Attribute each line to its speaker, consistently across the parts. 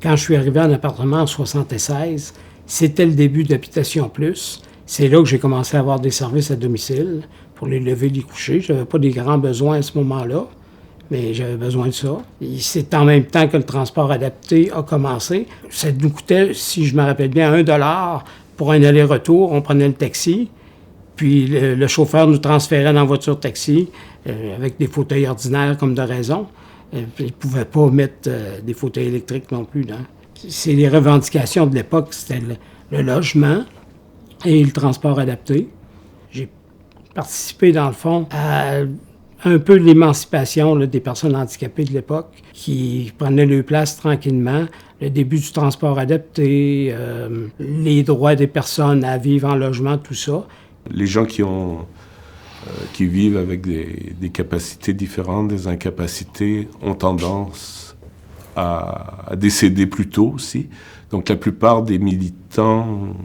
Speaker 1: Quand je suis arrivé en appartement en 76, c'était le début d'Habitation Plus. C'est là que j'ai commencé à avoir des services à domicile pour les lever, les coucher. Je n'avais pas des grands besoins à ce moment-là, mais j'avais besoin de ça. Et c'est en même temps que le transport adapté a commencé. Ça nous coûtait, si je me rappelle bien, 1 $ pour un aller-retour. On prenait le taxi, puis le chauffeur nous transférait dans la voiture taxi avec des fauteuils ordinaires comme de raison. Il ne pouvait pas mettre des fauteuils électriques non plus. Hein. C'est les revendications de l'époque, c'était le logement et le transport adapté. J'ai participé, dans le fond, à un peu de l'émancipation là, des personnes handicapées de l'époque qui prenaient leur place tranquillement. Le début du transport adapté, les droits des personnes à vivre en logement, tout ça.
Speaker 2: Les gens qui vivent avec des capacités différentes, des incapacités, ont tendance à décéder plus tôt aussi. Donc la plupart des militants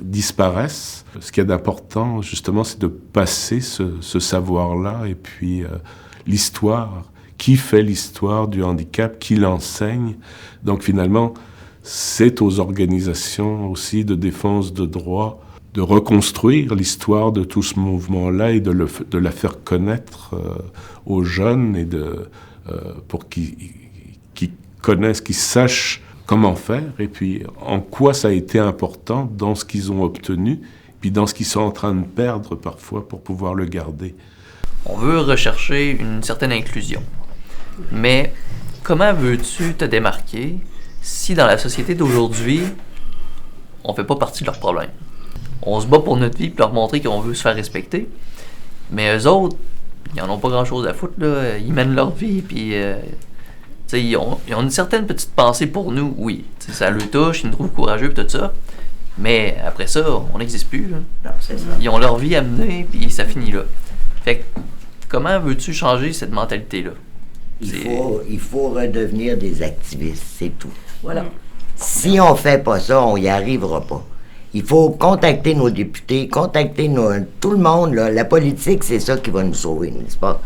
Speaker 2: disparaissent. Ce qu'il y a d'important, justement, c'est de passer ce savoir-là et puis l'histoire. Qui fait l'histoire du handicap? Qui l'enseigne? Donc finalement, c'est aux organisations aussi de défense de droits de reconstruire l'histoire de tout ce mouvement-là et de la faire connaître aux jeunes et pour qu'ils connaissent, qu'ils sachent comment faire et puis en quoi ça a été important dans ce qu'ils ont obtenu, puis dans ce qu'ils sont en train de perdre parfois pour pouvoir le garder.
Speaker 3: On veut rechercher une certaine inclusion. Mais comment veux-tu te démarquer si dans la société d'aujourd'hui, on ne fait pas partie de leurs problèmes? On se bat pour notre vie et leur montrer qu'on veut se faire respecter. Mais eux autres, ils n'en ont pas grand-chose à foutre. Là. Ils mènent leur vie, puis ils ont une certaine petite pensée pour nous, oui. T'sais, ça le touche, ils nous trouvent courageux et tout ça. Mais après ça, on n'existe plus. Là.
Speaker 4: Non, c'est ça.
Speaker 3: Ils ont leur vie à mener, puis ça finit là. Fait que, comment veux-tu changer cette mentalité-là?
Speaker 4: Il faut redevenir des activistes, c'est tout.
Speaker 5: Voilà.
Speaker 4: Si on fait pas ça, on n'y arrivera pas. Il faut contacter nos députés, tout le monde. Là. La politique, c'est ça qui va nous sauver, n'est-ce pas?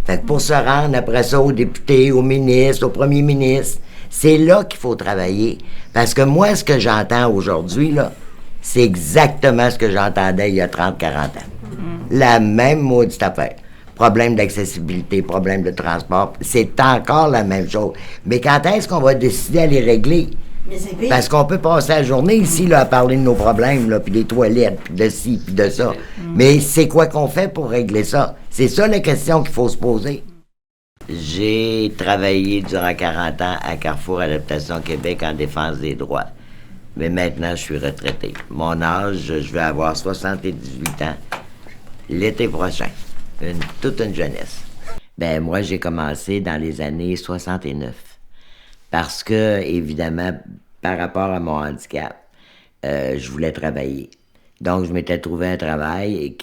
Speaker 4: Fait que pour se rendre après ça aux députés, aux ministres, au premier ministre, c'est là qu'il faut travailler. Parce que moi, ce que j'entends aujourd'hui, là, c'est exactement ce que j'entendais il y a 30-40 ans. La même maudite affaire. Problème d'accessibilité, problème de transport, c'est encore la même chose. Mais quand est-ce qu'on va décider à les régler? Parce qu'on peut passer la journée ici là, à parler de nos problèmes, là, puis des toilettes, puis de ci, puis de ça. Mais c'est quoi qu'on fait pour régler ça? C'est ça la question qu'il faut se poser. J'ai travaillé durant 40 ans à Carrefour Adaptation Québec en défense des droits. Mais maintenant, je suis retraité. Mon âge, je vais avoir 78 ans l'été prochain. Toute une jeunesse. Ben moi, j'ai commencé dans les années 69. Parce que, évidemment, par rapport à mon handicap, je voulais travailler. Donc, je m'étais trouvé un travail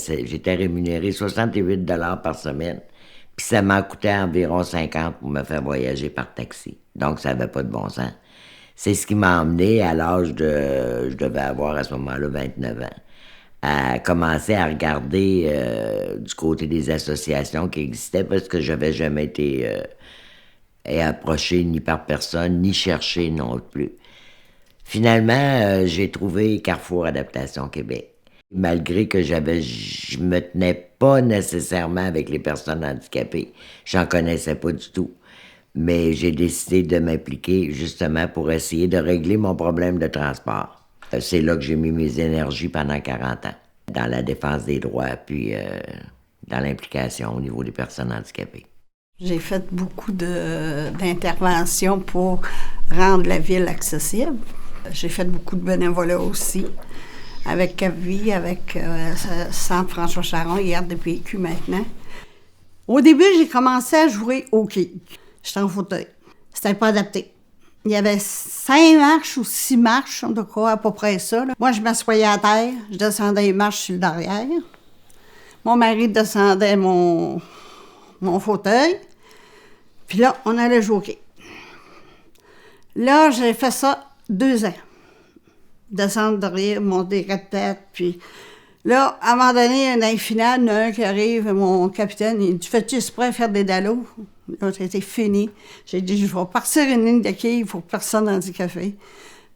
Speaker 4: j'étais rémunéré 68 $ par semaine. Puis ça m'en coûtait environ 50 pour me faire voyager par taxi. Donc, ça n'avait pas de bon sens. C'est ce qui m'a emmené à l'âge je devais avoir à ce moment-là 29 ans, à commencer à regarder du côté des associations qui existaient parce que je n'avais jamais été approché ni par personne, ni cherché non plus. Finalement, j'ai trouvé Carrefour Adaptation Québec. Malgré que je me tenais pas nécessairement avec les personnes handicapées, j'en connaissais pas du tout. Mais j'ai décidé de m'impliquer justement pour essayer de régler mon problème de transport. C'est là que j'ai mis mes énergies pendant 40 ans, dans la défense des droits, puis dans l'implication au niveau des personnes handicapées.
Speaker 5: J'ai fait beaucoup d'interventions pour rendre la ville accessible. J'ai fait beaucoup de bénévolat aussi, avec Cap-Vie, avec Centre François Charon, hier de PQ maintenant. Au début, j'ai commencé à jouer au quai. J'étais en fauteuil. C'était pas adapté. Il y avait 5 marches ou 6 marches, en tout cas, à peu près ça. Là. Moi, je m'assoyais à terre, je descendais les marches sur le derrière. Mon mari descendait mon fauteuil. Puis là, on allait jouer au quai. Là, j'ai fait ça 2 ans. Descendre derrière, monter 4 têtes, puis... Là, à un moment donné, dans les finales, il y en a un qui arrive, mon capitaine, il dit « Fais-tu exprès faire des dallos? » Là, c'était fini. J'ai dit, je vais partir une ligne de quilles pour personnes handicapées.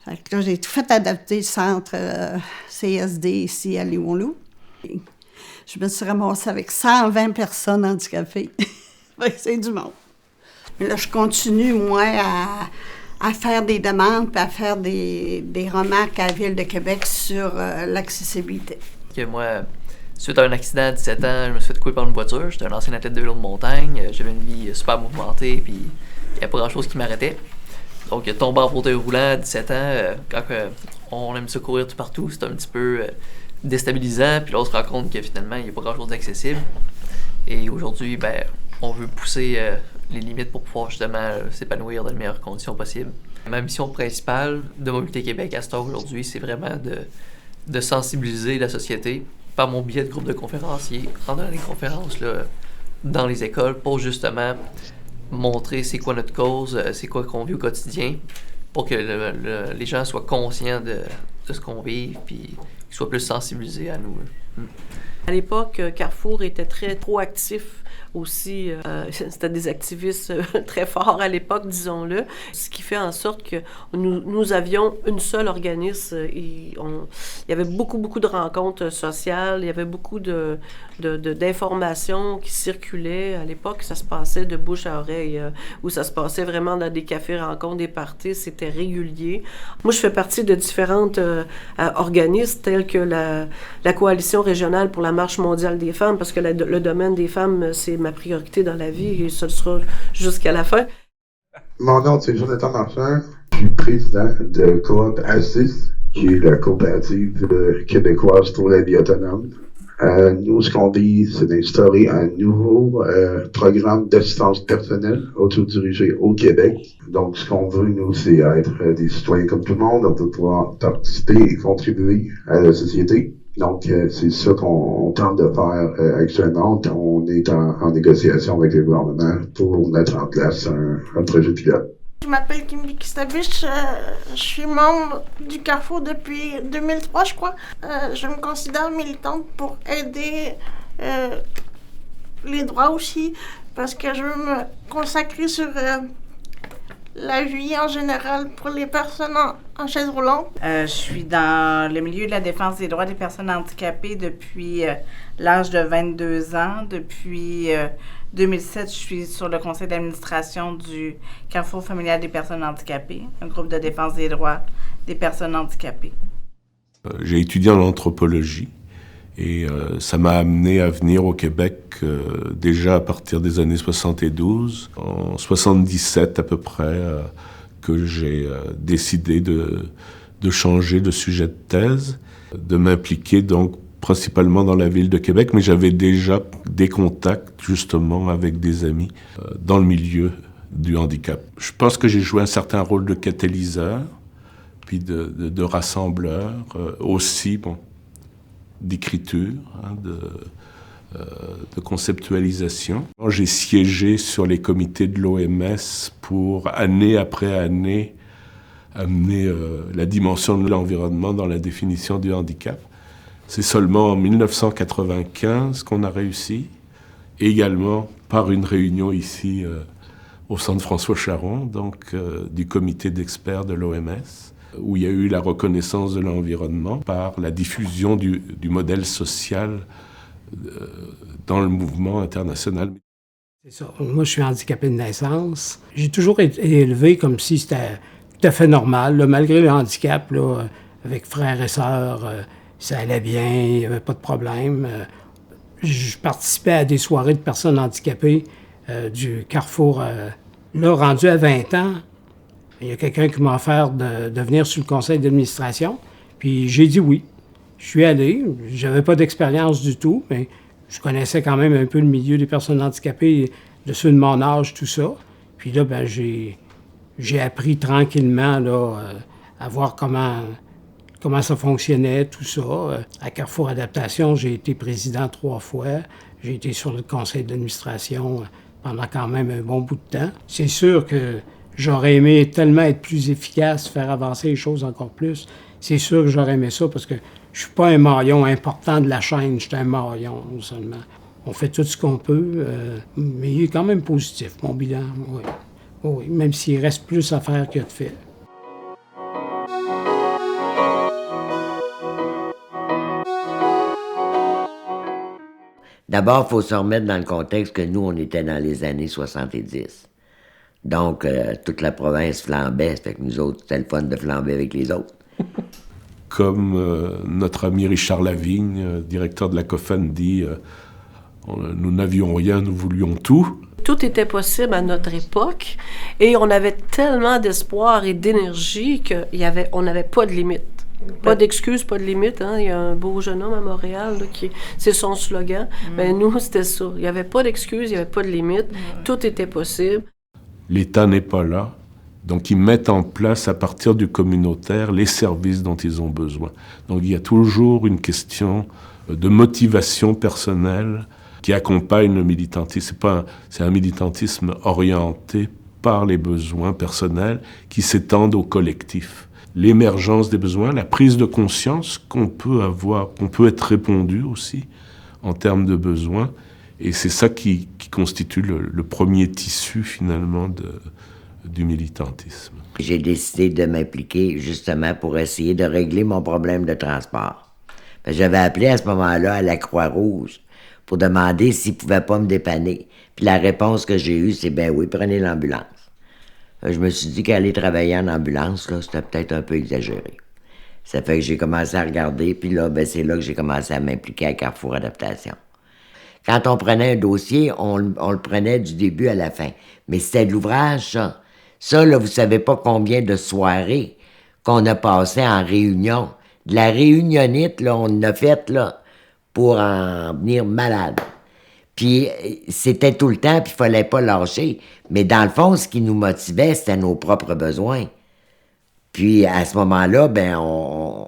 Speaker 5: Fait que là, j'ai tout fait adapter le centre CSD ici à Limoilou. Je me suis ramassée avec 120 personnes handicapées. C'est du monde. Mais là, je continue, moi, à faire des demandes puis à faire des remarques à la Ville de Québec sur l'accessibilité.
Speaker 3: Que moi, suite à un accident à 17 ans, je me suis fait couper par une voiture. J'étais un ancien athlète de vélo de montagne. J'avais une vie super mouvementée, puis il n'y a pas grand-chose qui m'arrêtait. Donc, tomber en fauteuil roulant à 17 ans, quand on aime se courir tout partout, c'est un petit peu déstabilisant. Puis là, on se rend compte que finalement, il n'y a pas grand-chose d'accessible. Et aujourd'hui, ben, on veut pousser les limites pour pouvoir justement s'épanouir dans les meilleures conditions possibles. Ma mission principale de Mobilité Québec à ce temps aujourd'hui, c'est vraiment de sensibiliser la société par mon biais de groupe de conférenciers, en donnant des conférences là, dans les écoles pour justement montrer c'est quoi notre cause, c'est quoi qu'on vit au quotidien, pour que les gens soient conscients de ce qu'on vit, puis qu'ils soient plus sensibilisés à nous.
Speaker 6: À l'époque, Carrefour était très proactif aussi. C'était des activistes très forts à l'époque, disons-le. Ce qui fait en sorte que nous avions une seule organisme. Il y avait beaucoup de rencontres sociales. Il y avait beaucoup d'informations qui circulaient. À l'époque, ça se passait de bouche à oreille. Où ça se passait vraiment dans des cafés rencontres, des parties. C'était régulier. Moi, je fais partie de différentes organismes tels que la Coalition régionale pour la Marche mondiale des femmes, parce que le domaine des femmes, c'est ma priorité dans la vie et ce sera jusqu'à la fin.
Speaker 7: Mon nom, c'est Jonathan Marchand. Je suis président de Coop A6, qui est la coopérative québécoise pour la vie autonome. Nous, ce qu'on dit, c'est d'instaurer un nouveau programme d'assistance personnelle autodirigé au Québec. Donc, ce qu'on veut, nous, c'est être des citoyens comme tout le monde, on veut pouvoir participer et contribuer à la société. Donc, c'est ça qu'on tente de faire actuellement. On est en négociation avec le gouvernement pour mettre en place un projet pilote.
Speaker 8: Je m'appelle Kimbi Kistabich, je suis membre du Carrefour depuis 2003, je crois. Je me considère militante pour aider les droits aussi, parce que je veux me consacrer sur la vie en général pour les personnes en chaise roulante.
Speaker 9: Je suis dans le milieu de la défense des droits des personnes handicapées depuis l'âge de 22 ans. Depuis 2007, je suis sur le conseil d'administration du Carrefour familial des personnes handicapées, un groupe de défense des droits des personnes handicapées.
Speaker 2: J'ai étudié en anthropologie et ça m'a amené à venir au Québec déjà à partir des années 72. En 77 à peu près, que j'ai décidé de changer de sujet de thèse, de m'impliquer donc principalement dans la ville de Québec, mais j'avais déjà des contacts justement avec des amis dans le milieu du handicap. Je pense que j'ai joué un certain rôle de catalyseur, puis de rassembleur, aussi d'écriture, de conceptualisation. J'ai siégé sur les comités de l'OMS pour, année après année, amener la dimension de l'environnement dans la définition du handicap. C'est seulement en 1995 qu'on a réussi, également par une réunion ici au centre François Charon, donc du comité d'experts de l'OMS, où il y a eu la reconnaissance de l'environnement par la diffusion du modèle social dans le mouvement international.
Speaker 1: C'est ça. Moi, je suis handicapé de naissance. J'ai toujours été élevé comme si c'était tout à fait normal, là, malgré le handicap, là, avec frères et sœurs, ça allait bien, il n'y avait pas de problème. Je participais à des soirées de personnes handicapées du Carrefour. Là, rendu à 20 ans, il y a quelqu'un qui m'a offert de venir sur le conseil d'administration, puis j'ai dit oui. Je suis allé, j'avais pas d'expérience du tout, mais je connaissais quand même un peu le milieu des personnes handicapées, de ceux de mon âge, tout ça. Puis là, ben, j'ai appris tranquillement là, à voir comment ça fonctionnait, tout ça. À Carrefour Adaptation, j'ai été président 3 fois. J'ai été sur le conseil d'administration pendant quand même un bon bout de temps. C'est sûr que j'aurais aimé tellement être plus efficace, faire avancer les choses encore plus. C'est sûr que j'aurais aimé ça parce que je suis pas un maillon important de la chaîne, je suis un maillon seulement. On fait tout ce qu'on peut, mais il est quand même positif, mon bilan, oui. Oui, même s'il reste plus à faire que de fait.
Speaker 4: D'abord, il faut se remettre dans le contexte que nous, on était dans les années 70. Donc, toute la province flambait, fait que nous autres, c'était le fun de flamber avec les autres.
Speaker 2: Comme notre ami Richard Lavigne, directeur de la COFAN, dit nous n'avions rien, nous voulions tout.
Speaker 6: Tout était possible à notre époque et on avait tellement d'espoir et d'énergie qu'on n'avait pas de limite. Pas d'excuses, pas de limite. Hein? Il y a un beau jeune homme à Montréal, là, c'est son slogan. Mais nous, c'était ça. Il n'y avait pas d'excuses, il n'y avait pas de limite. Tout était possible.
Speaker 2: L'État n'est pas là. Donc, ils mettent en place, à partir du communautaire, les services dont ils ont besoin. Donc, il y a toujours une question de motivation personnelle qui accompagne le militantisme. C'est un militantisme orienté par les besoins personnels qui s'étendent au collectif. L'émergence des besoins, la prise de conscience qu'on peut avoir, qu'on peut être répondu aussi en termes de besoins. Et c'est ça qui constitue le premier tissu, finalement, du militantisme.
Speaker 4: J'ai décidé de m'impliquer justement pour essayer de régler mon problème de transport. J'avais appelé à ce moment-là à la Croix-Rouge pour demander s'ils ne pouvaient pas me dépanner. Puis la réponse que j'ai eue, c'est « ben oui, prenez l'ambulance ». Je me suis dit qu'aller travailler en ambulance, là, c'était peut-être un peu exagéré. Ça fait que j'ai commencé à regarder, puis là, c'est là que j'ai commencé à m'impliquer à Carrefour Adaptation. Quand on prenait un dossier, on le prenait du début à la fin. Mais c'était de l'ouvrage, ça. Ça, là, vous savez pas combien de soirées qu'on a passées en réunion. De la réunionnite, là, on en a fait, là, pour en venir malade. Puis c'était tout le temps, puis il fallait pas lâcher. Mais dans le fond, ce qui nous motivait, c'était nos propres besoins. Puis à ce moment-là,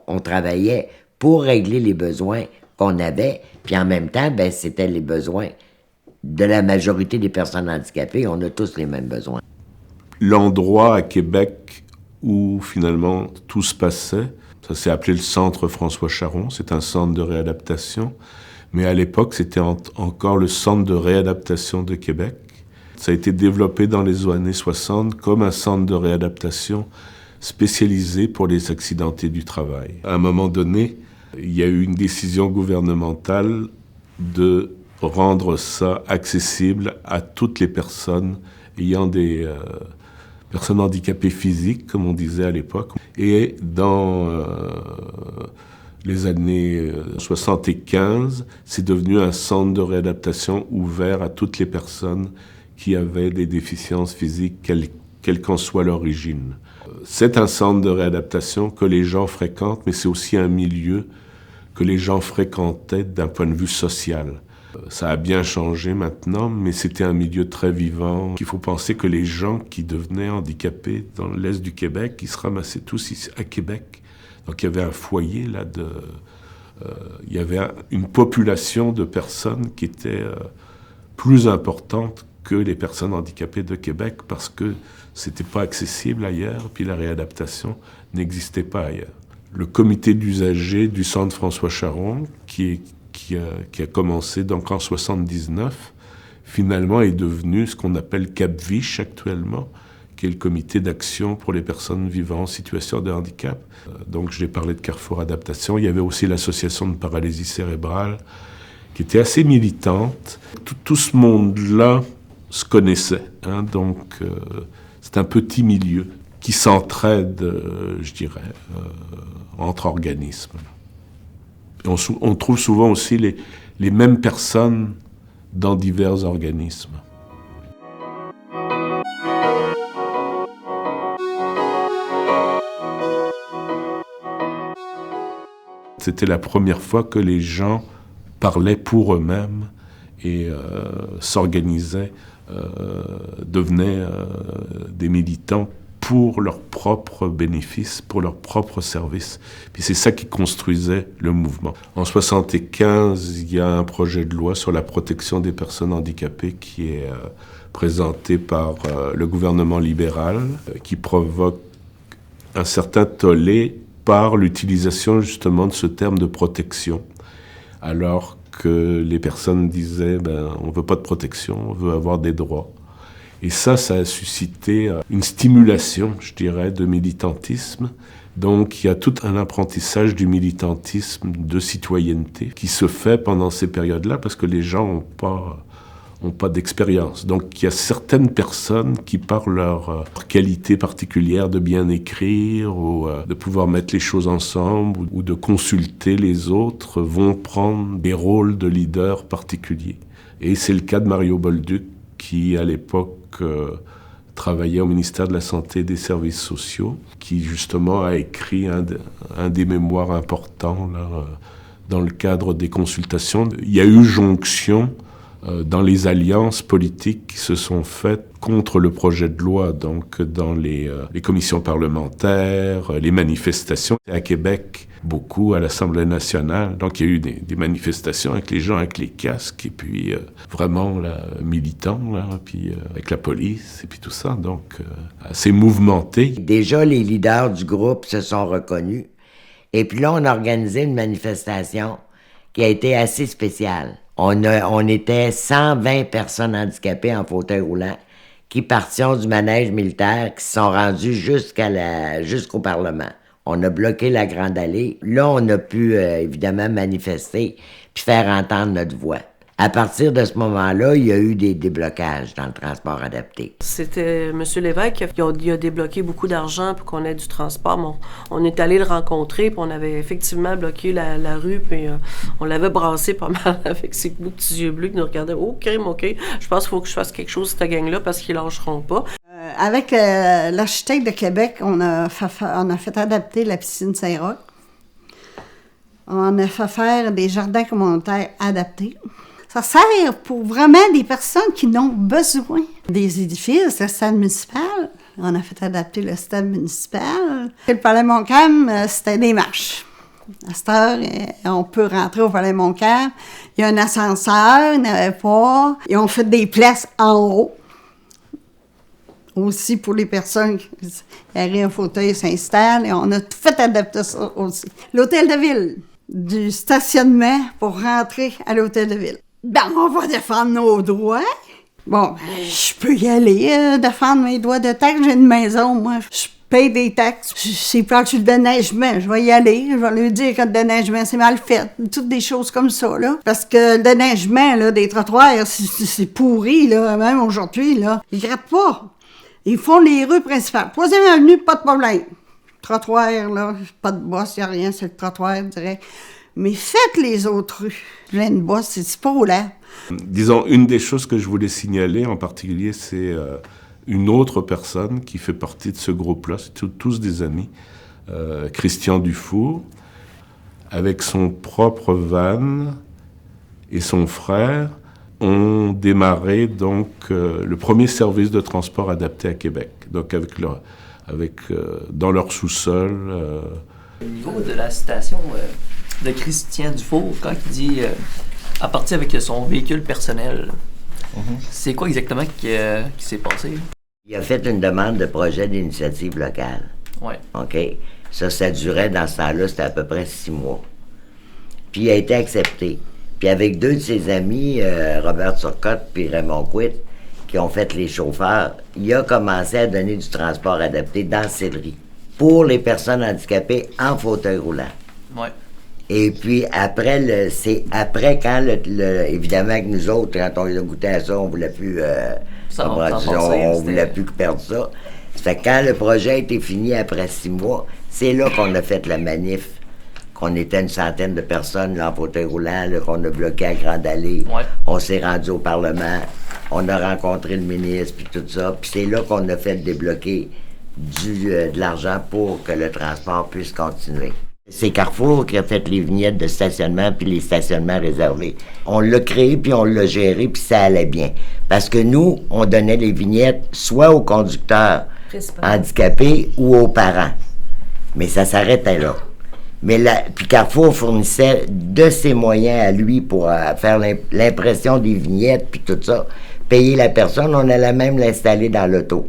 Speaker 4: on travaillait pour régler les besoins qu'on avait, puis en même temps, c'était les besoins de la majorité des personnes handicapées. On a tous les mêmes besoins.
Speaker 2: L'endroit à Québec où finalement tout se passait, ça s'est appelé le Centre François Charon, c'est un centre de réadaptation, mais à l'époque c'était encore le Centre de réadaptation de Québec. Ça a été développé dans les années 60 comme un centre de réadaptation spécialisé pour les accidentés du travail. À un moment donné, il y a eu une décision gouvernementale de rendre ça accessible à toutes les personnes ayant des personnes handicapées physiques, comme on disait à l'époque. Et dans les années 75, c'est devenu un centre de réadaptation ouvert à toutes les personnes qui avaient des déficiences physiques, quelle qu'en soit l'origine. C'est un centre de réadaptation que les gens fréquentent, mais c'est aussi un milieu que les gens fréquentaient d'un point de vue social. Ça a bien changé maintenant, mais c'était un milieu très vivant. Il faut penser que les gens qui devenaient handicapés dans l'Est du Québec, ils se ramassaient tous ici à Québec. Donc il y avait un foyer là il y avait une population de personnes qui était plus importante que les personnes handicapées de Québec parce que c'était pas accessible ailleurs, puis la réadaptation n'existait pas ailleurs. Le comité d'usagers du Centre François Charon, qui a commencé donc en 79, finalement est devenu ce qu'on appelle Cap-Vich actuellement, qui est le comité d'action pour les personnes vivant en situation de handicap. Donc j'ai parlé de Carrefour Adaptation. Il y avait aussi l'association de paralysie cérébrale, qui était assez militante. Tout ce monde-là se connaissait, hein, donc c'est un petit milieu qui s'entraide, je dirais, entre organismes. On trouve souvent aussi les mêmes personnes dans divers organismes. C'était la première fois que les gens parlaient pour eux-mêmes et s'organisaient, devenaient des militants pour leurs propres bénéfices, pour leurs propres services. Puis c'est ça qui construisait le mouvement. En 1975, il y a un projet de loi sur la protection des personnes handicapées qui est présenté par le gouvernement libéral, qui provoque un certain tollé par l'utilisation justement de ce terme de protection, alors les personnes disaient on veut pas de protection, on veut avoir des droits. Et ça a suscité une stimulation, je dirais, de militantisme. Donc il y a tout un apprentissage du militantisme, de citoyenneté, qui se fait pendant ces périodes-là parce que les gens ont pas d'expérience. Donc il y a certaines personnes qui, par leur qualité particulière de bien écrire ou de pouvoir mettre les choses ensemble ou de consulter les autres, vont prendre des rôles de leaders particuliers. Et c'est le cas de Mario Bolduc qui, à l'époque, travaillait au ministère de la Santé et des Services sociaux, qui justement a écrit un des mémoires importants là, dans le cadre des consultations. Il y a eu jonction dans les alliances politiques qui se sont faites contre le projet de loi, donc dans les commissions parlementaires, les manifestations. À Québec, beaucoup à l'Assemblée nationale. Donc il y a eu des manifestations avec les gens avec les casques et puis vraiment là, militants, là, puis avec la police et puis tout ça. Donc assez mouvementé.
Speaker 4: Déjà, les leaders du groupe se sont reconnus. Et puis là, on a organisé une manifestation qui a été assez spéciale. On était 120 personnes handicapées en fauteuil roulant qui partions du manège militaire, qui se sont rendues jusqu'au Parlement. On a bloqué la Grande Allée. Là, on a pu, évidemment, manifester puis faire entendre notre voix. À partir de ce moment-là, il y a eu des déblocages dans le transport adapté.
Speaker 6: C'était M. Lévesque qui a débloqué beaucoup d'argent pour qu'on ait du transport. Bon, on est allé le rencontrer, puis on avait effectivement bloqué la rue, puis on l'avait brassé pas mal avec ses beaux petits yeux bleus qui nous regardaient. Oh, crime, OK, je pense qu'il faut que je fasse quelque chose de cette gang-là parce qu'ils lâcheront pas.
Speaker 5: Avec l'architecte de Québec, on a fait adapter la piscine Saint-Roch. On a fait faire des jardins communautaires adaptés. Ça sert pour vraiment des personnes qui n'ont besoin. Des édifices, le stade municipal, on a fait adapter le stade municipal. Le Palais Montcalm, c'était des marches. À cette heure, on peut rentrer au Palais Montcalm. Il y a un ascenseur, il n'y en avait pas. Ils ont fait des places en haut. Aussi pour les personnes qui arrivent en fauteuil s'installent. Et on a tout fait adapter ça aussi. L'hôtel de ville, du stationnement pour rentrer à l'hôtel de ville. On va défendre nos droits. Bon, je peux y aller, défendre mes droits de taxes. J'ai une maison, moi. Je paye des taxes. C'est plate sur le déneigement. Je vais y aller. Je vais lui dire que le déneigement, c'est mal fait. Toutes des choses comme ça, là. Parce que le déneigement, là, des trottoirs, c'est pourri, là. Même aujourd'hui, là. Ils grattent pas. Ils font les rues principales. 3e avenue, pas de problème. Trottoir, là, pas de bosse, il n'y a rien, c'est le trottoir direct. Mais faites les autres rues. Plein de bosse, c'est pas roulant.
Speaker 2: Disons, une des choses que je voulais signaler en particulier, c'est une autre personne qui fait partie de ce groupe-là, c'est tous des amis, Christian Dufour, avec son propre van et son frère, ont démarré donc le premier service de transport adapté à Québec. Donc dans leur sous-sol.
Speaker 3: Au niveau de la citation de Christian Dufour, quand il dit à partir avec son véhicule personnel, c'est quoi exactement qui s'est passé?
Speaker 4: Il a fait une demande de projet d'initiative locale.
Speaker 3: Ouais.
Speaker 4: OK? Ça durait dans ce temps-là, c'était à peu près 6 mois. Puis il a été accepté. Puis avec 2 de ses amis, Robert Turcotte puis Raymond Couit, qui ont fait les chauffeurs, il a commencé à donner du transport adapté dans le Céleri pour les personnes handicapées en fauteuil roulant.
Speaker 3: Ouais.
Speaker 4: Et puis après, c'est après quand évidemment que nous autres, quand on a goûté à ça, on voulait plus on voulait plus perdre ça. Ça fait que quand le projet a été fini après 6 mois, c'est là qu'on a fait la manif, qu'on était une centaine de personnes là, en fauteuil roulant, là, qu'on a bloqué à Grande Allée.
Speaker 3: Ouais.
Speaker 4: On s'est rendu au Parlement, on a rencontré le ministre, puis tout ça. Puis c'est là qu'on a fait débloquer de l'argent pour que le transport puisse continuer. C'est Carrefour qui a fait les vignettes de stationnement puis les stationnements réservés. On l'a créé puis on l'a géré puis ça allait bien. Parce que nous, on donnait les vignettes soit aux conducteurs handicapés ou aux parents. Mais ça s'arrêtait là. Puis Carrefour fournissait de ses moyens à lui pour faire l'impression des vignettes puis tout ça. Payer la personne, on allait même l'installer dans l'auto.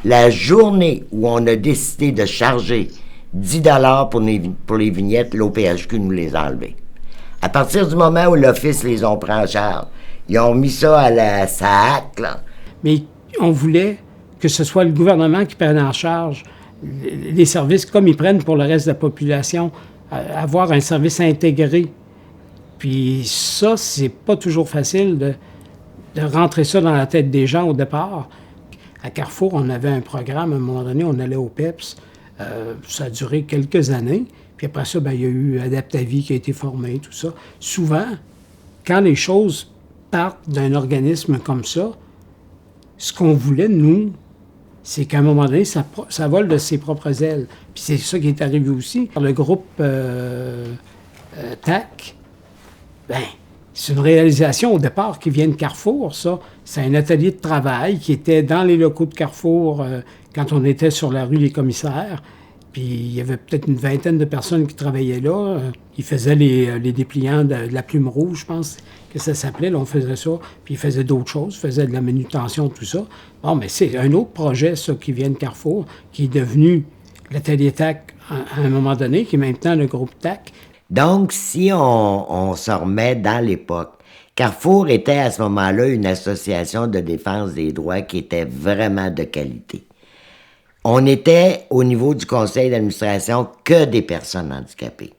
Speaker 4: La journée où on a décidé de charger 10 $ pour les vignettes, l'OPHQ nous les a enlevés. À partir du moment où l'Office les ont pris en charge, ils ont mis ça à la SAC, là.
Speaker 1: Mais on voulait que ce soit le gouvernement qui prenne en charge les services comme ils prennent pour le reste de la population, avoir un service intégré. Puis ça, c'est pas toujours facile de rentrer ça dans la tête des gens au départ. À Carrefour, on avait un programme, à un moment donné, on allait au PEPS. Ça a duré quelques années. Puis après ça, il y a eu Adaptavie qui a été formé, tout ça. Souvent, quand les choses partent d'un organisme comme ça, ce qu'on voulait, nous, c'est qu'à un moment donné, ça vole de ses propres ailes. Puis c'est ça qui est arrivé aussi. Le groupe TAC, c'est une réalisation au départ qui vient de Carrefour, ça. C'est un atelier de travail qui était dans les locaux de Carrefour quand on était sur la rue des Commissaires. Puis il y avait peut-être une vingtaine de personnes qui travaillaient là. Ils faisaient les dépliants de la plume rouge, je pense que ça s'appelait. Là, on faisait ça. Puis ils faisaient d'autres choses, ils faisaient de la manutention, tout ça. Bon, mais c'est un autre projet, ça, qui vient de Carrefour, qui est devenu l'atelier TAC à un moment donné, qui est maintenant le groupe TAC.
Speaker 4: Donc, si on se remet dans l'époque, Carrefour était à ce moment-là une association de défense des droits qui était vraiment de qualité. On était, au niveau du conseil d'administration, que des personnes handicapées.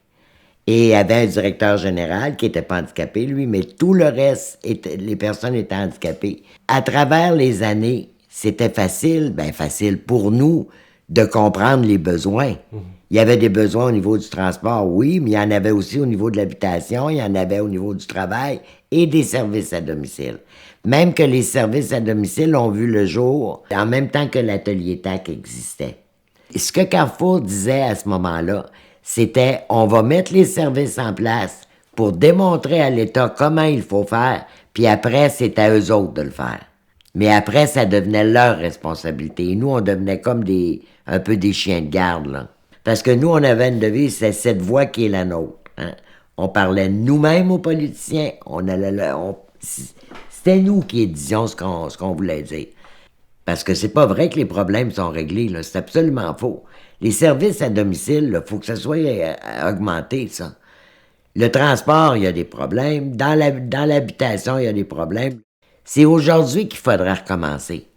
Speaker 4: Et il y avait un directeur général qui n'était pas handicapé, lui, mais tout le reste, les personnes étaient handicapées. À travers les années, c'était facile pour nous, de comprendre les besoins. Il y avait des besoins au niveau du transport, oui, mais il y en avait aussi au niveau de l'habitation, il y en avait au niveau du travail et des services à domicile. Même que les services à domicile ont vu le jour en même temps que l'atelier TAC existait. Ce que Carrefour disait à ce moment-là, c'était on va mettre les services en place pour démontrer à l'État comment il faut faire, puis après, c'est à eux autres de le faire. Mais après, ça devenait leur responsabilité. Et nous, on devenait comme un peu des chiens de garde, là. Parce que nous, on avait une devise, c'est cette voix qui est la nôtre. Hein? On parlait nous-mêmes aux politiciens. C'était nous qui disions ce qu'on voulait dire. Parce que c'est pas vrai que les problèmes sont réglés, là. C'est absolument faux. Les services à domicile, il faut que ça soit augmenté, ça. Le transport, il y a des problèmes. Dans l'habitation, il y a des problèmes. C'est aujourd'hui qu'il faudra recommencer.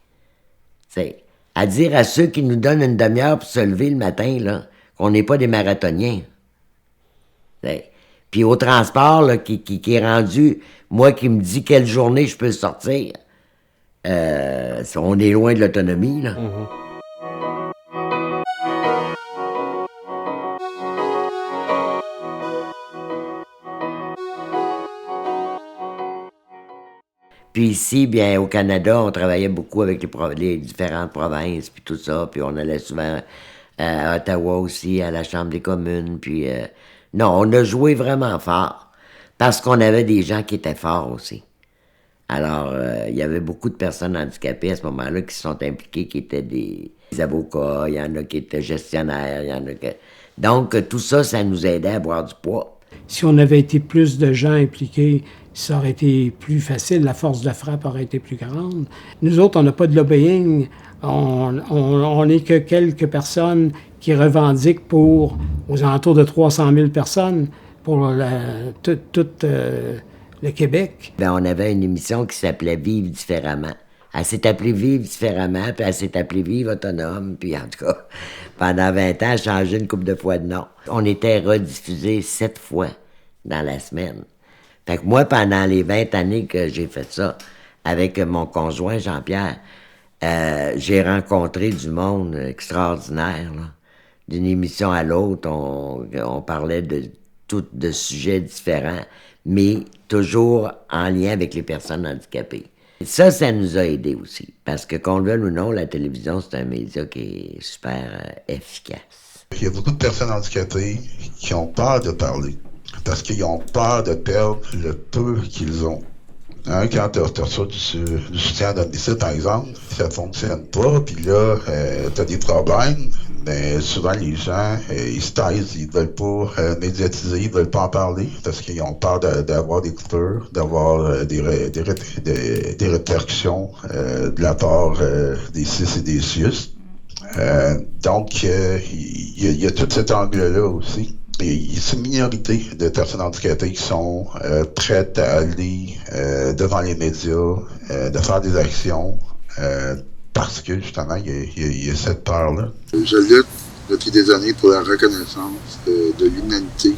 Speaker 4: C'est à dire à ceux qui nous donnent une demi-heure pour se lever le matin, là, qu'on n'est pas des marathoniens. Puis au transport, là, qui est rendu, moi qui me dis quelle journée je peux sortir, on est loin de l'autonomie, là. Puis ici, bien, au Canada, on travaillait beaucoup avec les différentes provinces, puis tout ça, puis on allait souvent à Ottawa aussi, à la Chambre des communes, puis... non, on a joué vraiment fort, parce qu'on avait des gens qui étaient forts aussi. Alors, il y avait beaucoup de personnes handicapées à ce moment-là qui se sont impliquées, qui étaient des avocats, il y en a qui étaient gestionnaires, il y en a que... Donc, tout ça, ça nous aidait à boire du poids.
Speaker 1: Si on avait été plus de gens impliqués, ça aurait été plus facile, la force de frappe aurait été plus grande. Nous autres, on n'a pas de lobbying, on n'est que quelques personnes qui revendiquent aux alentours de 300 000 personnes pour tout le Québec.
Speaker 4: On avait une émission qui s'appelait « Vivre différemment ». Elle s'est appelée « Vivre différemment », puis elle s'est appelée « Vivre autonome », puis en tout cas, pendant 20 ans, elle a changé une couple de fois de nom. On était rediffusés 7 fois dans la semaine. Fait que moi, pendant les 20 années que j'ai fait ça, avec mon conjoint Jean-Pierre, j'ai rencontré du monde extraordinaire, là. D'une émission à l'autre, on parlait de sujets différents, mais toujours en lien avec les personnes handicapées. Ça nous a aidés aussi, parce que qu'on le veuille ou non, la télévision, c'est un média qui est super efficace.
Speaker 7: Il y a beaucoup de personnes handicapées qui ont peur de parler. Parce qu'ils ont peur de perdre le peu qu'ils ont. Hein, quand tu reçois du soutien à domicile, par exemple, ça fonctionne pas, puis là, tu as des problèmes, mais souvent les gens, ils se taisent, ils veulent pas médiatiser, ils veulent pas en parler, parce qu'ils ont peur d'avoir des coupures, d'avoir des répercussions de la part des CIS et des CIUS. Donc, il y a tout cet angle-là aussi. c'est une minorité de personnes handicapées qui sont prêtes à aller devant les médias, de faire des actions, parce que justement, il y a cette peur-là. Je lutte depuis des années pour la reconnaissance de l'humanité,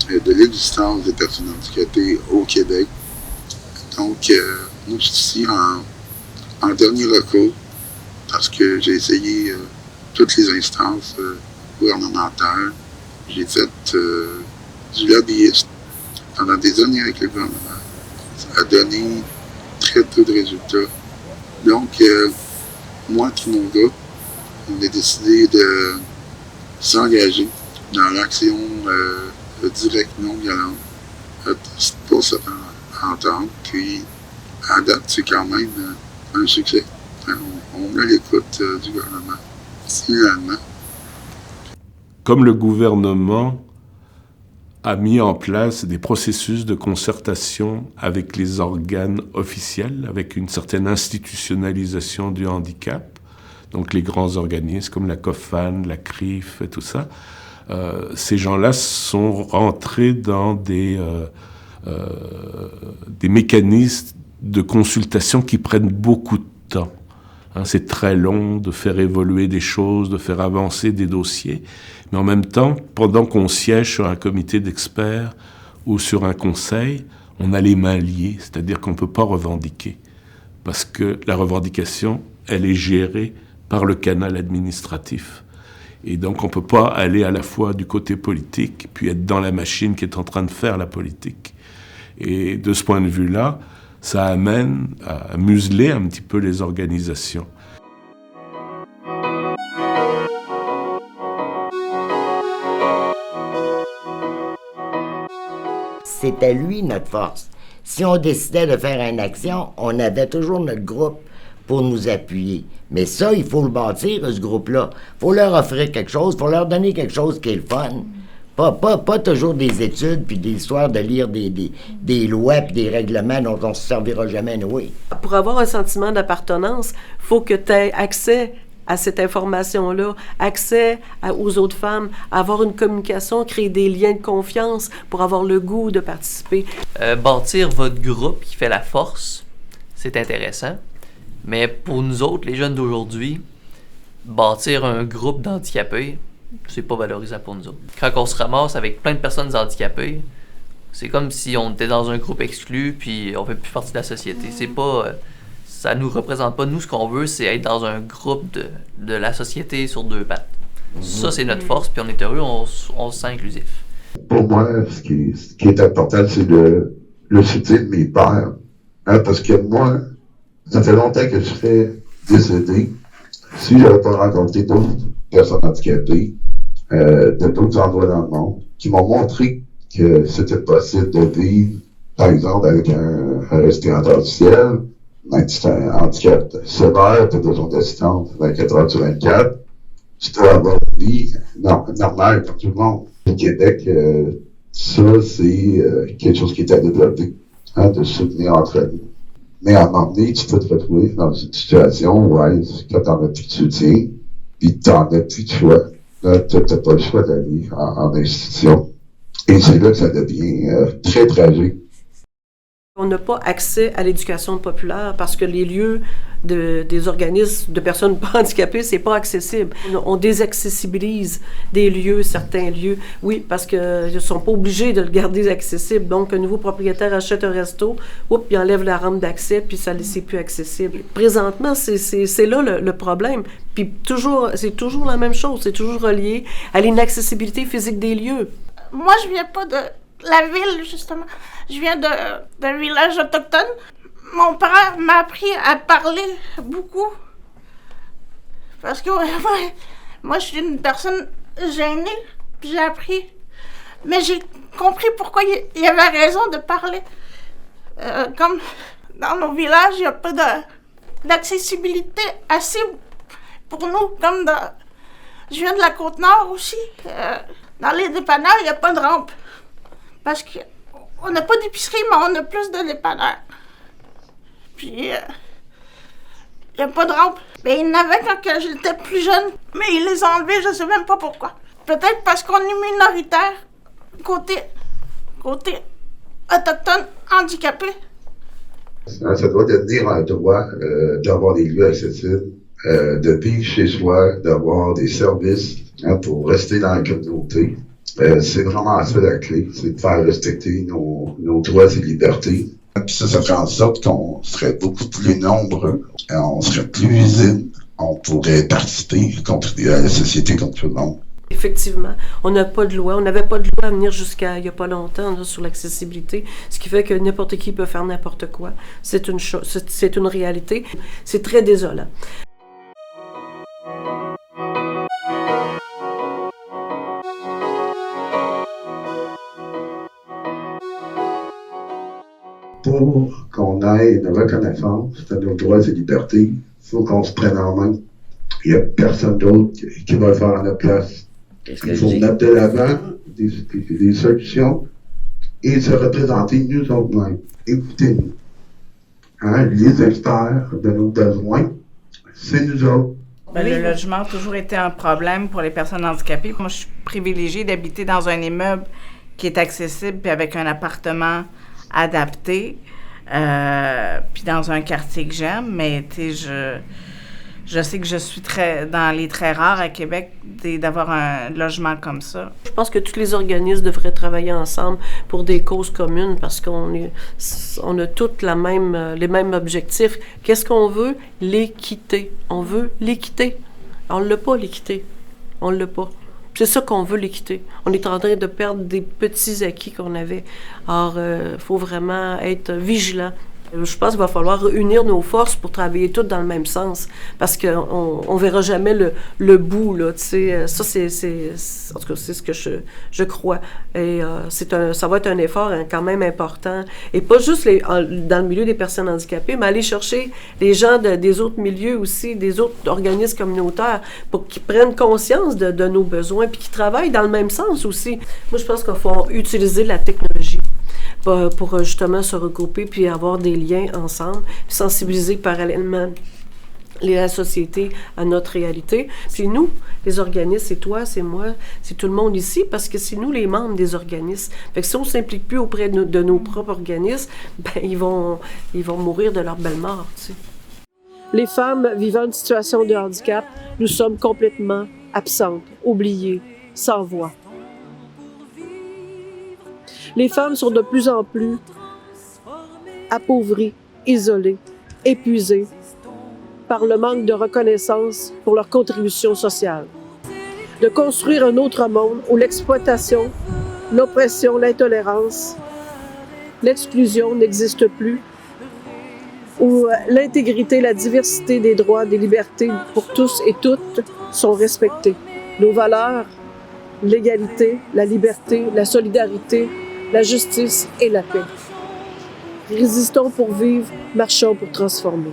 Speaker 7: de l'existence des personnes handicapées au Québec. Donc, moi, je suis ici en dernier recours parce que j'ai essayé toutes les instances gouvernementales. J'ai fait du lobbyisme pendant des années avec le gouvernement. Ça a donné très peu de résultats. Donc, moi et mon gars, on a décidé de s'engager dans l'action directe non violente pour se faire entendre. Puis, à date, c'est quand même un succès. On a l'écoute du gouvernement, finalement.
Speaker 2: Comme le gouvernement a mis en place des processus de concertation avec les organes officiels, avec une certaine institutionnalisation du handicap, donc les grands organismes comme la COFAN, la CRIF et tout ça, ces gens-là sont rentrés dans des mécanismes de consultation qui prennent beaucoup de temps. C'est très long de faire évoluer des choses, de faire avancer des dossiers. Mais en même temps, pendant qu'on siège sur un comité d'experts ou sur un conseil, on a les mains liées, c'est-à-dire qu'on ne peut pas revendiquer. Parce que la revendication, elle est gérée par le canal administratif. Et donc, on ne peut pas aller à la fois du côté politique, puis être dans la machine qui est en train de faire la politique. Et de ce point de vue-là, ça amène à museler un petit peu les organisations.
Speaker 4: C'était lui notre force. Si on décidait de faire une action, on avait toujours notre groupe pour nous appuyer. Mais ça, il faut le bâtir, ce groupe-là. Il faut leur offrir quelque chose, il faut leur donner quelque chose qui est le fun. Pas toujours des études puis des histoires de lire des lois puis des règlements dont on ne se servira jamais noué.
Speaker 6: Pour avoir un sentiment d'appartenance, il faut que tu aies accès à cette information-là, accès aux autres femmes, avoir une communication, créer des liens de confiance pour avoir le goût de participer.
Speaker 3: Bâtir votre groupe qui fait la force, c'est intéressant. Mais pour nous autres, les jeunes d'aujourd'hui, bâtir un groupe d'handicapés, c'est pas valorisant pour nous autres. Quand on se ramasse avec plein de personnes handicapées, c'est comme si on était dans un groupe exclu puis on fait plus partie de la société. C'est pas... ça nous représente pas. Nous, ce qu'on veut, c'est être dans un groupe de la société sur deux pattes. Ça, c'est notre force, puis on est heureux, on se sent inclusif.
Speaker 7: Pour moi, ce qui est important, c'est le soutien de mes pères. Parce que moi, ça fait longtemps que je serais décédé. Si je n'avais pas rencontré d'autres personnes handicapées de d'autres endroits dans le monde qui m'ont montré que c'était possible de vivre, par exemple, avec un respirateur artificiel, un handicap sévère, tu as besoin d'assistance 24 heures sur 24, tu dois avoir une vie normale comme tout le monde. Au Québec, ça, c'est quelque chose qui est à développer, de soutenir entre nous. Mais à un moment donné, tu peux te retrouver dans une situation où, quand t'en as plus de soutien, puis t'en as plus de choix, t'as pas le choix d'aller en institution. Et c'est là que ça devient très tragique.
Speaker 6: On n'a pas accès à l'éducation populaire parce que les lieux des organismes de personnes pas handicapées, c'est pas accessible. On désaccessibilise des lieux, certains lieux. Oui, parce qu'ils ne sont pas obligés de le garder accessible. Donc, un nouveau propriétaire achète un resto, il enlève la rampe d'accès, puis ça c'est plus accessible. Présentement, c'est là le problème. Puis c'est toujours la même chose. C'est toujours relié à l'inaccessibilité physique des lieux.
Speaker 8: Moi, je viens pas de la ville, justement. Je viens d'un village autochtone. Mon père m'a appris à parler beaucoup. Parce que moi, je suis une personne gênée, puis j'ai appris. Mais j'ai compris pourquoi il y avait raison de parler. Comme dans nos villages, il n'y a pas d'accessibilité assez pour nous. Comme je viens de la Côte-Nord aussi. Dans les dépanneurs, il n'y a pas de rampe. Parce qu'on n'a pas d'épicerie, mais on a plus de dépanneurs. Puis, il n'y a pas de rampe. Mais il y en avait quand j'étais plus jeune, mais ils les ont enlevés, je ne sais même pas pourquoi. Peut-être parce qu'on est minoritaire côté autochtone handicapé.
Speaker 7: Ça doit devenir un droit d'avoir des lieux accessibles, de vivre chez soi, d'avoir des services pour rester dans la communauté. C'est vraiment ça la clé, c'est de faire respecter nos droits et libertés. Puis ça ferait en sorte qu'on serait beaucoup plus nombreux, on serait plus visible, on pourrait participer, contribuer à la société comme tout le monde.
Speaker 6: Effectivement, on n'a pas de loi. On n'avait pas de loi à venir jusqu'à il n'y a pas longtemps là, sur l'accessibilité, ce qui fait que n'importe qui peut faire n'importe quoi. C'est une réalité. C'est très désolant.
Speaker 7: Pour qu'on ait une reconnaissance de nos droits et libertés, il faut qu'on se prenne en main. Il n'y a personne d'autre qui va le faire à notre place. Il faut mettre de l'avant des solutions et se représenter nous autres-mêmes. Écoutez-nous. Les experts de nos besoins, c'est nous autres.
Speaker 9: Le logement a toujours été un problème pour les personnes handicapées. Moi, je suis privilégiée d'habiter dans un immeuble qui est accessible puis avec un appartement adapté, puis dans un quartier que j'aime, mais tu sais, je sais que je suis dans les très rares à Québec d'avoir un logement comme ça.
Speaker 6: Je pense que tous les organismes devraient travailler ensemble pour des causes communes parce qu'on a tous les mêmes objectifs. Qu'est-ce qu'on veut? L'équité. On veut l'équité. On ne l'a pas, l'équité. On ne l'a pas. C'est ça qu'on veut, l'équité. On est en train de perdre des petits acquis qu'on avait. Alors, il faut vraiment être vigilant. Je pense qu'il va falloir unir nos forces pour travailler toutes dans le même sens, parce qu'on ne verra jamais le bout, là, tu sais. Ça, en tout cas, c'est ce que je crois. Et ça va être un effort quand même important. Et pas juste dans le milieu des personnes handicapées, mais aller chercher les gens des autres milieux aussi, des autres organismes communautaires, pour qu'ils prennent conscience de nos besoins, puis qu'ils travaillent dans le même sens aussi. Moi, je pense qu'il faut utiliser la technologie pour justement se regrouper puis avoir des liens ensemble, puis sensibiliser parallèlement la société à notre réalité. Puis nous, les organismes, c'est toi, c'est moi, c'est tout le monde ici, parce que c'est nous les membres des organismes. Fait que si on ne s'implique plus auprès de nos propres organismes, ben ils vont mourir de leur belle mort, tu sais. Les femmes vivant une situation de handicap, nous sommes complètement absentes, oubliées, sans voix. Les femmes sont de plus en plus appauvries, isolées, épuisées par le manque de reconnaissance pour leur contribution sociale. De construire un autre monde où l'exploitation, l'oppression, l'intolérance, l'exclusion n'existent plus, où l'intégrité, la diversité des droits, des libertés pour tous et toutes sont respectées. Nos valeurs, l'égalité, la liberté, la solidarité, la justice et la paix. Résistons pour vivre, marchons pour transformer.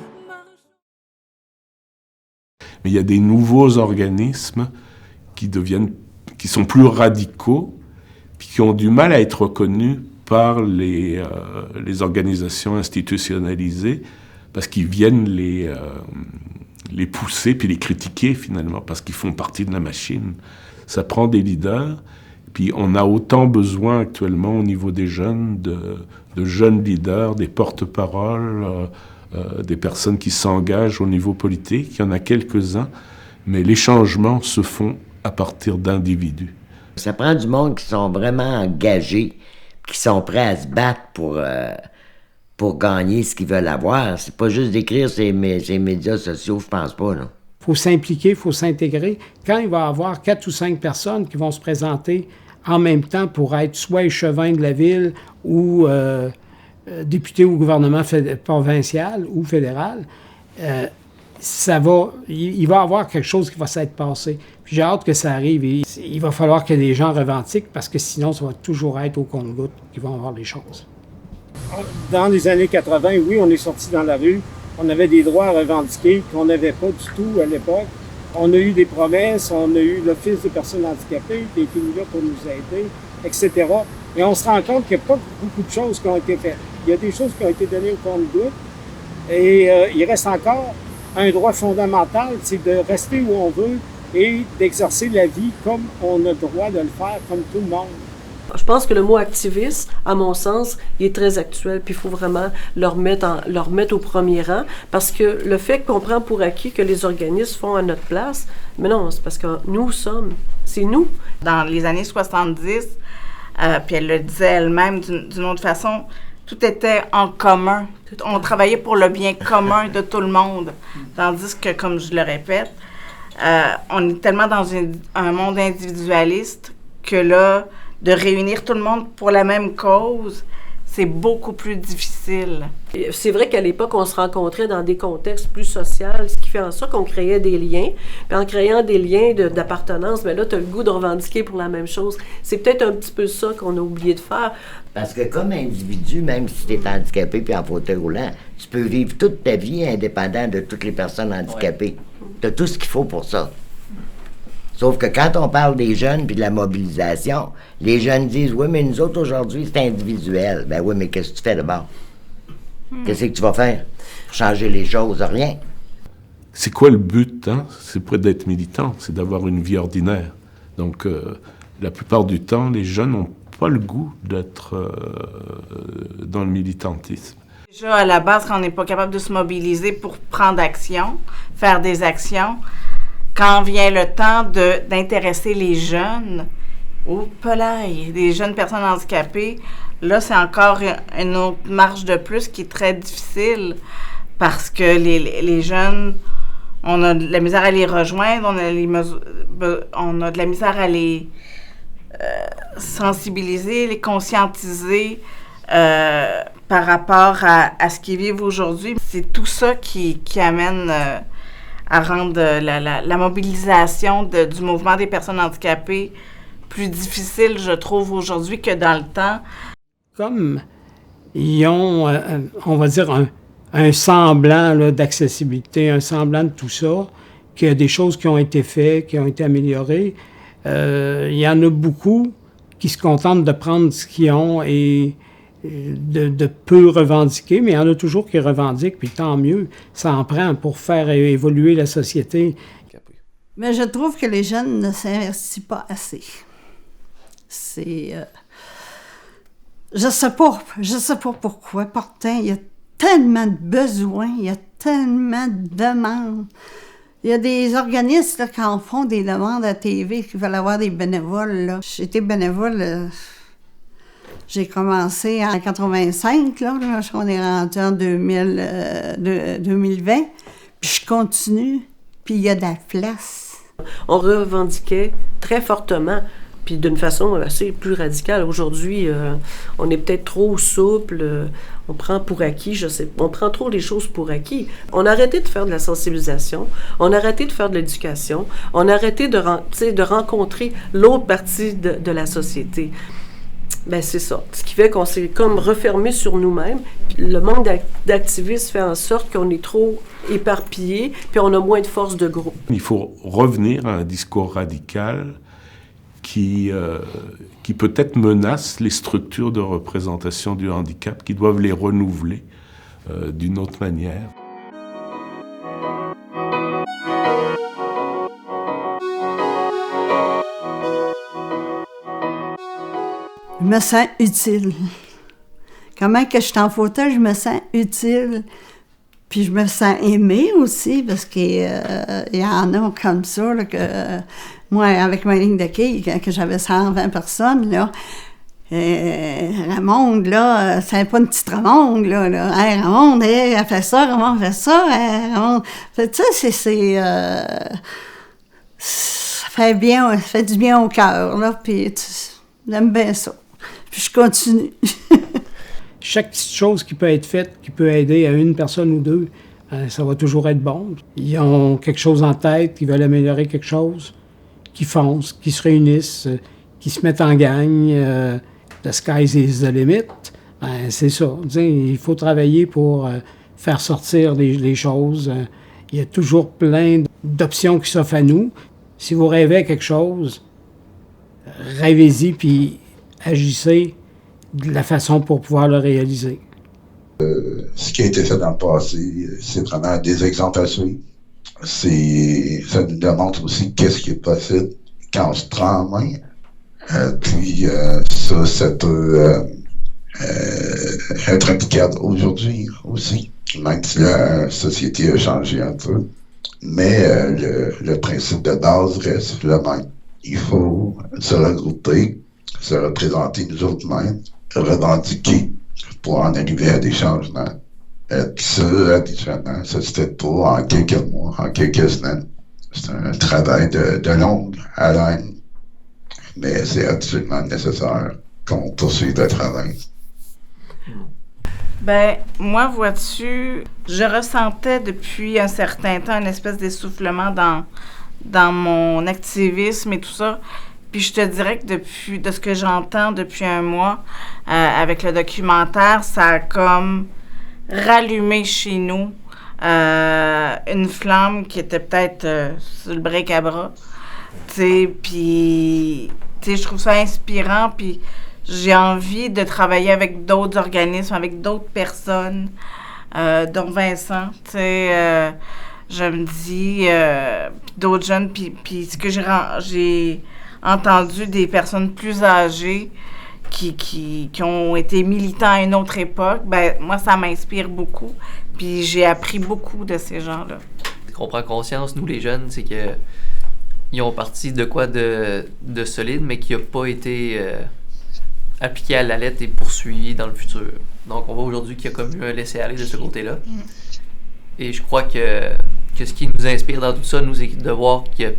Speaker 2: Mais il y a des nouveaux organismes qui sont plus radicaux, puis qui ont du mal à être reconnus par les organisations institutionnalisées, parce qu'ils viennent les pousser puis les critiquer finalement, parce qu'ils font partie de la machine. Ça prend des leaders. Puis on a autant besoin actuellement au niveau des jeunes, de jeunes leaders, des porte-paroles, des personnes qui s'engagent au niveau politique. Il y en a quelques-uns, mais les changements se font à partir d'individus.
Speaker 4: Ça prend du monde qui sont vraiment engagés, qui sont prêts à se battre pour gagner ce qu'ils veulent avoir. C'est pas juste d'écrire ces médias sociaux, je pense pas, là.
Speaker 1: Il faut s'impliquer, il faut s'intégrer. Quand il va y avoir 4 ou 5 personnes qui vont se présenter en même temps pour être soit échevin de la ville ou député au gouvernement provincial ou fédéral, il va y avoir quelque chose qui va s'être passé. Puis j'ai hâte que ça arrive. Et il va falloir que les gens revendiquent parce que sinon, ça va toujours être au compte-gouttes qu'ils vont avoir les choses.
Speaker 10: Dans les années 80, oui, on est sorti dans la rue. On avait des droits à revendiquer qu'on n'avait pas du tout à l'époque. On a eu des promesses, on a eu l'Office des personnes handicapées qui est venu là pour nous aider, etc. Et on se rend compte qu'il n'y a pas beaucoup de choses qui ont été faites. Il y a des choses qui ont été données au compte-gouttes. Et il reste encore un droit fondamental, c'est de rester où on veut et d'exercer la vie comme on a le droit de le faire, comme tout le monde.
Speaker 6: Je pense que le mot activiste, à mon sens, il est très actuel, puis il faut vraiment leur mettre au premier rang, parce que le fait qu'on prend pour acquis que les organismes font à notre place, mais non, c'est parce que c'est nous.
Speaker 9: Dans les années 70, puis elle le disait elle-même d'une autre façon, tout était en commun. On travaillait pour le bien commun de tout le monde. Tandis que, comme je le répète, on est tellement dans un monde individualiste que là, de réunir tout le monde pour la même cause, c'est beaucoup plus difficile.
Speaker 6: C'est vrai qu'à l'époque, on se rencontrait dans des contextes plus sociaux, ce qui fait en sorte qu'on créait des liens. Puis en créant des liens d'appartenance, bien là, tu as le goût de revendiquer pour la même chose. C'est peut-être un petit peu ça qu'on a oublié de faire.
Speaker 4: Parce que comme individu, même si tu es handicapé puis en fauteuil roulant, tu peux vivre toute ta vie indépendant de toutes les personnes handicapées. Tu as tout ce qu'il faut pour ça. Sauf que quand on parle des jeunes puis de la mobilisation, les jeunes disent « Oui, mais nous autres, aujourd'hui, c'est individuel. » Ben oui, mais qu'est-ce que tu fais d'abord? Qu'est-ce que tu vas faire pour changer les choses? Rien.
Speaker 2: C'est quoi le but, hein? C'est pas d'être militant, c'est d'avoir une vie ordinaire. Donc, la plupart du temps, les jeunes n'ont pas le goût d'être dans le militantisme.
Speaker 9: Déjà, à la base, quand on n'est pas capable de se mobiliser pour prendre action, faire des actions, quand vient le temps d'intéresser les jeunes, au polaille, des jeunes personnes handicapées, là, c'est encore une autre marche de plus qui est très difficile parce que les jeunes, on a de la misère à les rejoindre, on a de la misère à les sensibiliser, les conscientiser par rapport à ce qu'ils vivent aujourd'hui. C'est tout ça qui amène à rendre la mobilisation du mouvement des personnes handicapées plus difficile, je trouve, aujourd'hui que dans le temps.
Speaker 1: Comme ils ont, on va dire, un semblant là, d'accessibilité, un semblant de tout ça, qu'il y a des choses qui ont été faites, qui ont été améliorées, il y en a beaucoup qui se contentent de prendre ce qu'ils ont et de peu revendiquer, mais il y en a toujours qui revendiquent, puis tant mieux, ça en prend pour faire évoluer la société.
Speaker 5: Mais je trouve que les jeunes ne s'investissent pas assez. C'est... je sais pas pourquoi. Pourtant, il y a tellement de besoins, il y a tellement de demandes. Il y a des organismes là, qui en font des demandes à TV, qui veulent avoir des bénévoles. Là. J'étais bénévole... J'ai commencé en 85, là, on est rentré en 2020, puis je continue, puis il y a de la place.
Speaker 6: On revendiquait très fortement, puis d'une façon assez plus radicale. Aujourd'hui, on est peut-être trop souple, on prend pour acquis, on prend trop les choses pour acquis. On a arrêté de faire de la sensibilisation, on a arrêté de faire de l'éducation, on a arrêté de rencontrer l'autre partie de la société. Ben c'est ça. Ce qui fait qu'on s'est comme refermé sur nous-mêmes. Puis le manque d'activisme fait en sorte qu'on est trop éparpillé, puis on a moins de force de groupe.
Speaker 2: Il faut revenir à un discours radical qui peut-être menace les structures de représentation du handicap, qui doivent les renouveler d'une autre manière.
Speaker 5: Je me sens utile. Comment que je suis en fauteuil, je me sens utile. Puis je me sens aimée aussi, parce qu'il y en a comme ça, là, que moi, avec ma ligne de quilles, que j'avais 120 personnes, là, Ramonde, là, c'est pas une petite Ramonde, là. Hey, Ramonde, hey, elle fait ça, Ramonde fait ça, hey, Ramonde. Tu sais, ça fait bien, ça fait du bien au cœur, là, puis j'aime bien ça. Puis je continue.
Speaker 1: Chaque petite chose qui peut être faite, qui peut aider à une personne ou deux, ça va toujours être bon. Ils ont quelque chose en tête, ils veulent améliorer quelque chose, qui foncent, qui se réunissent, qui se mettent en gang. The sky is the limit. C'est ça. Il faut travailler pour faire sortir les choses. Il y a toujours plein d'options qui s'offrent à nous. Si vous rêvez à quelque chose, rêvez-y, puis agissez de la façon pour pouvoir le réaliser.
Speaker 7: Ce qui a été fait dans le passé, c'est vraiment des exemples à suivre. Ça nous démontre aussi qu'est-ce qui est possible quand on se prend en main. Puis ça peut être applicable aujourd'hui aussi, même si la société a changé un peu. Mais le principe de base reste le même. Il faut se regrouper, se représenter nous autres mêmes, revendiquer pour en arriver à des changements. Puis ça, habituellement, ça se fait pas en quelques mois, en quelques semaines. C'est un travail de longue haleine, mais c'est absolument nécessaire qu'on poursuive le travail.
Speaker 9: Ben, moi, vois-tu, je ressentais depuis un certain temps une espèce d'essoufflement dans mon activisme et tout ça. Puis je te dirais que de ce que j'entends depuis un mois, avec le documentaire, ça a comme rallumé chez nous une flamme qui était peut-être sur le bric-à-bras. Tu sais, puis, je trouve ça inspirant, puis j'ai envie de travailler avec d'autres organismes, avec d'autres personnes, dont Vincent, tu sais, je me dis, d'autres jeunes, puis ce que j'ai entendu des personnes plus âgées qui ont été militants à une autre époque, ben moi, ça m'inspire beaucoup, puis j'ai appris beaucoup de ces gens-là.
Speaker 3: On prend conscience, nous les jeunes, c'est que ils ont parti de quoi de solide, mais qui n'a pas été appliqué à la lettre et poursuivi dans le futur. Donc, on voit aujourd'hui qu'il y a comme eu un laisser-aller de ce côté-là. Et je crois que ce qui nous inspire dans tout ça, nous, c'est de voir que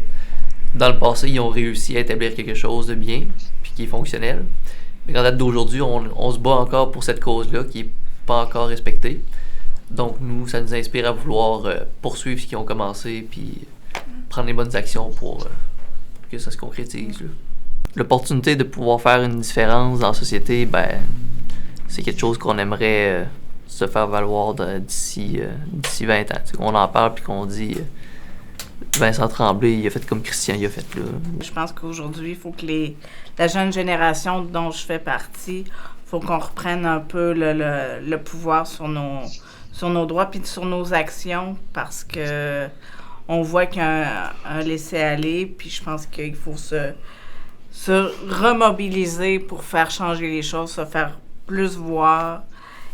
Speaker 3: dans le passé, ils ont réussi à établir quelque chose de bien, puis qui est fonctionnel. Mais qu'en date d'aujourd'hui, on se bat encore pour cette cause-là, qui n'est pas encore respectée. Donc, nous, ça nous inspire à vouloir poursuivre ce qu'ils ont commencé, puis prendre les bonnes actions pour que ça se concrétise, là. L'opportunité de pouvoir faire une différence dans la société, ben, c'est quelque chose qu'on aimerait se faire valoir d'ici 20 ans. T'sais, qu'on en parle puis qu'on dit Vincent Tremblay, il a fait comme Christian, il a fait là.
Speaker 9: Je pense qu'aujourd'hui, il faut que la jeune génération dont je fais partie, il faut qu'on reprenne un peu le pouvoir sur nos droits puis sur nos actions, parce que on voit qu'il y a un laisser-aller, puis je pense qu'il faut se remobiliser pour faire changer les choses, se faire plus voir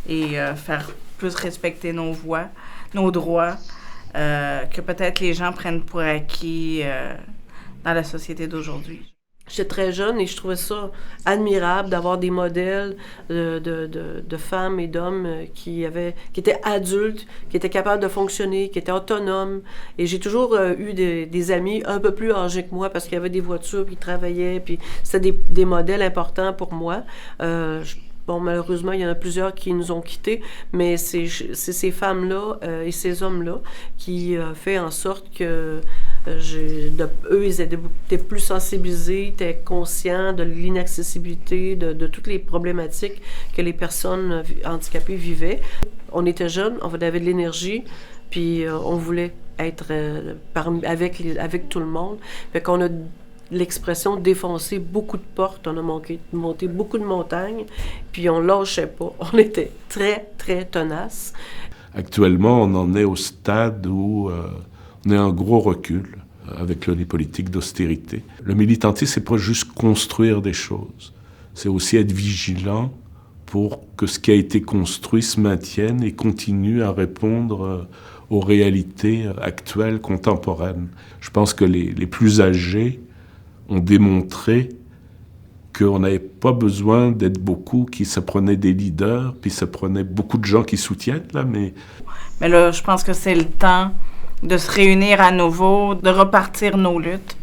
Speaker 9: et faire plus respecter nos voix, nos droits, que peut-être les gens prennent pour acquis dans la société d'aujourd'hui.
Speaker 6: J'étais très jeune et je trouvais ça admirable d'avoir des modèles de femmes et d'hommes qui étaient adultes, qui étaient capables de fonctionner, qui étaient autonomes. Et j'ai toujours eu des amis un peu plus âgés que moi parce qu'il y avait des voitures, puis ils travaillaient, puis c'était des modèles importants pour moi. Bon, malheureusement, il y en a plusieurs qui nous ont quittés, mais c'est ces femmes-là et ces hommes-là qui fait en sorte que eux, ils étaient plus sensibilisés, étaient conscients de l'inaccessibilité, de toutes les problématiques que les personnes handicapées vivaient. On était jeunes, on avait de l'énergie, puis on voulait être avec tout le monde. Fait qu'on a l'expression défoncer beaucoup de portes, on a monté beaucoup de montagnes, puis on lâchait pas. On était très, très tenaces.
Speaker 2: Actuellement, on en est au stade où on est en gros recul avec les politiques d'austérité. Le militantisme, c'est pas juste construire des choses, c'est aussi être vigilant pour que ce qui a été construit se maintienne et continue à répondre aux réalités actuelles, contemporaines. Je pense que les plus âgés ont démontré qu'on n'avait pas besoin d'être beaucoup, qui se prenaient des leaders, puis se prenaient beaucoup de gens qui soutiennent, là, mais
Speaker 9: là, je pense que c'est le temps de se réunir à nouveau, de repartir nos luttes.